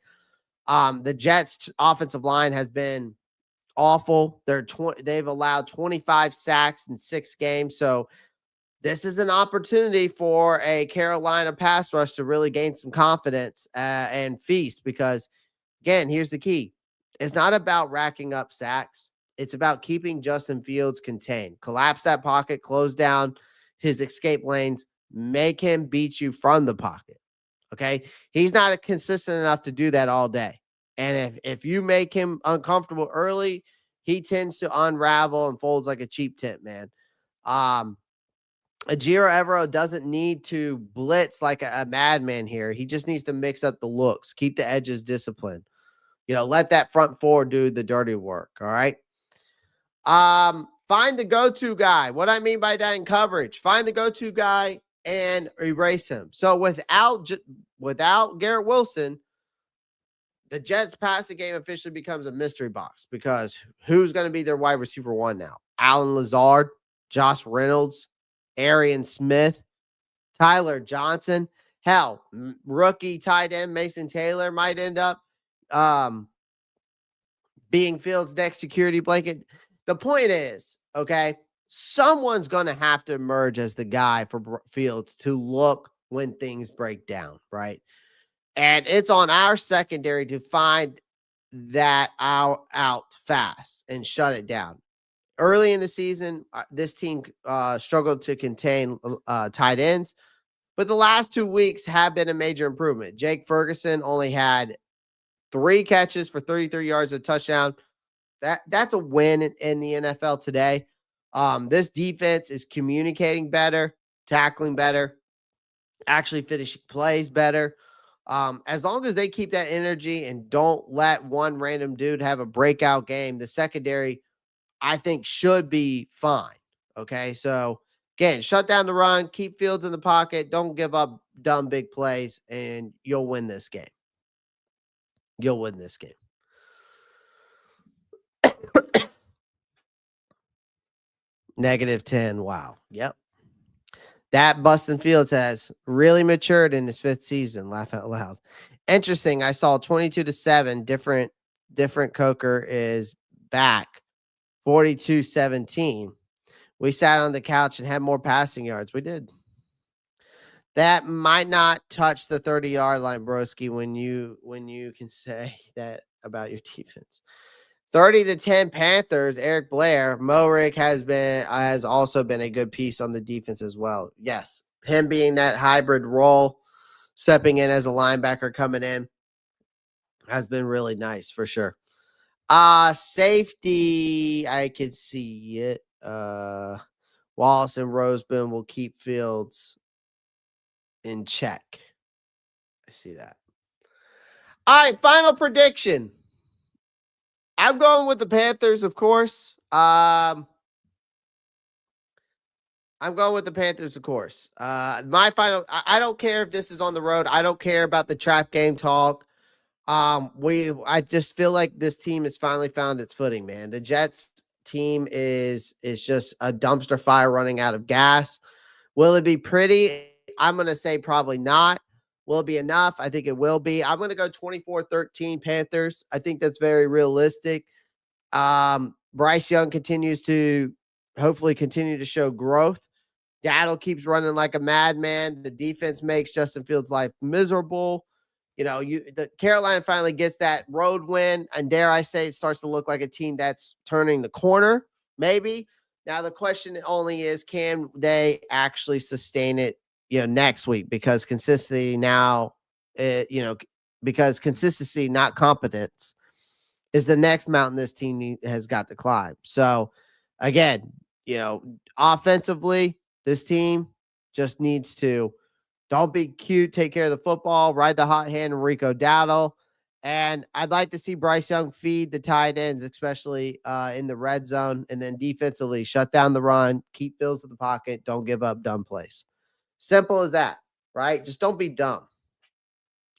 The Jets offensive line has been awful. They've allowed 25 sacks in 6 games. So this is an opportunity for a Carolina pass rush to really gain some confidence and feast because, again, here's the key. It's not about racking up sacks. It's about keeping Justin Fields contained. Collapse that pocket, close down his escape lanes, make him beat you from the pocket. Okay? He's not consistent enough to do that all day. And if you make him uncomfortable early, he tends to unravel and folds like a cheap tent, man. Ajiro Evero doesn't need to blitz like a madman here. He just needs to mix up the looks, keep the edges disciplined. Let that front four do the dirty work. All right. Find the go-to guy. What I mean by that in coverage, find the go-to guy and erase him. So without Garrett Wilson, the Jets passing game officially becomes a mystery box because who's going to be their wide receiver 1 now? Allen Lazard, Josh Reynolds, Arian Smith, Tyler Johnson. Hell, rookie tight end Mason Taylor might end up being Fields' next security blanket. The point is, okay, someone's going to have to emerge as the guy for Fields to look when things break down, right? And it's on our secondary to find that out fast and shut it down. Early in the season, this team struggled to contain tight ends, but the last 2 weeks have been a major improvement. Jake Ferguson only had 3 catches for 33 yards, a touchdown. That's a win in the NFL today. This defense is communicating better, tackling better, actually finishing plays better. As long as they keep that energy and don't let one random dude have a breakout game, the secondary, I think, should be fine. Okay. So again, shut down the run, keep Fields in the pocket. Don't give up dumb big plays and you'll win this game. you'll win this game. -10. Wow. Yep. That Bustin Fields has really matured in his 5th season. Laugh out loud. Interesting. I saw 22-7. Different Coker is back. 42-17. We sat on the couch and had more passing yards. We did. That might not touch the 30-yard line, broski, when you can say that about your defense. 30-10 Panthers. Eric Blair. Morik has also been a good piece on the defense as well. Yes, him being that hybrid role, stepping in as a linebacker, coming in, has been really nice for sure. Safety, I could see it. Wallace and Roseboom will keep Fields in check. I see that. All right, final prediction. I'm going with the Panthers, of course. I'm going with the Panthers, of course. My final, I don't care if this is on the road. I don't care about the trap game talk. I just feel like this team has finally found its footing, man. The Jets team is just a dumpster fire running out of gas. Will it be pretty? I'm going to say probably not. Will it be enough? I think it will be. I'm going to go 24-13 Panthers. I think that's very realistic. Bryce Young continues to hopefully continue to show growth. Dowdle keeps running like a madman. The defense makes Justin Fields' life miserable. The Carolina finally gets that road win, and dare I say, it starts to look like a team that's turning the corner, maybe. Now, the question only is, can they actually sustain it, next week? Because consistency now, because consistency, not competence, is the next mountain this team has got to climb. So, again, offensively, this team just needs to don't be cute, take care of the football, ride the hot hand, and Rico Dowdle. And I'd like to see Bryce Young feed the tight ends, especially in the red zone. And then defensively, shut down the run, keep Fields in the pocket, don't give up dumb plays. Simple as that, right? Just don't be dumb.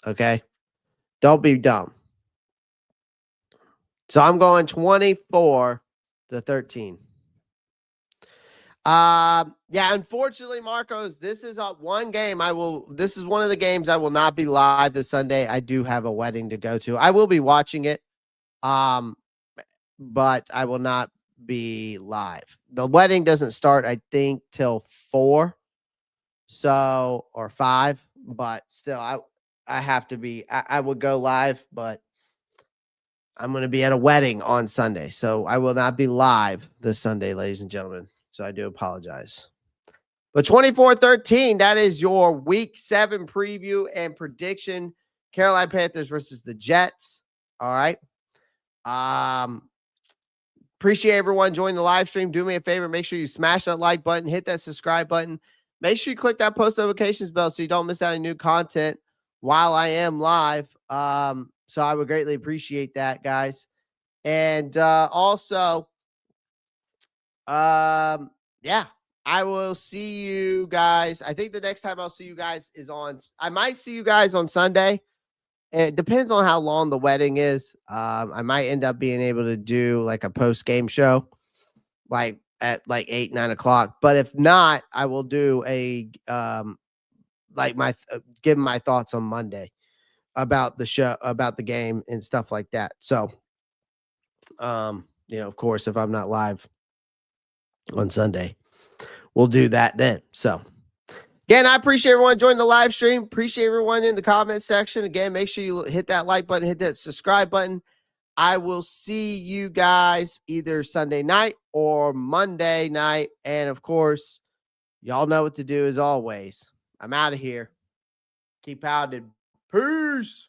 Okay? Don't be dumb. So I'm going 24-13. Unfortunately, Marcos, this is one game this is one of the games I will not be live this Sunday. I do have a wedding to go to. I will be watching it. But I will not be live. The wedding doesn't start, I think, till 4. Or 5, but still I have to be, I would go live, but I'm going to be at a wedding on Sunday. So I will not be live this Sunday, ladies and gentlemen. So I do apologize. But 24-13, that is your Week 7 preview and prediction. Carolina Panthers versus the Jets. All right. Appreciate everyone joining the live stream. Do me a favor. Make sure you smash that like button. Hit that subscribe button. Make sure you click that post notifications bell so you don't miss out on new content while I am live. So I would greatly appreciate that, guys. And also, I will see you guys. I think the next time I'll see you guys I might see you guys on Sunday. It depends on how long the wedding is. I might end up being able to do like a post-game show, like at like 8, 9 o'clock. But if not, I will do give my thoughts on Monday about the show, about the game and stuff like that. So, of course, if I'm not live on Sunday, we'll do that then. So, again, I appreciate everyone joining the live stream. Appreciate everyone in the comment section. Again, make sure you hit that like button, hit that subscribe button. I will see you guys either Sunday night or Monday night. And, of course, y'all know what to do as always. I'm out of here. Keep pounding. Peace.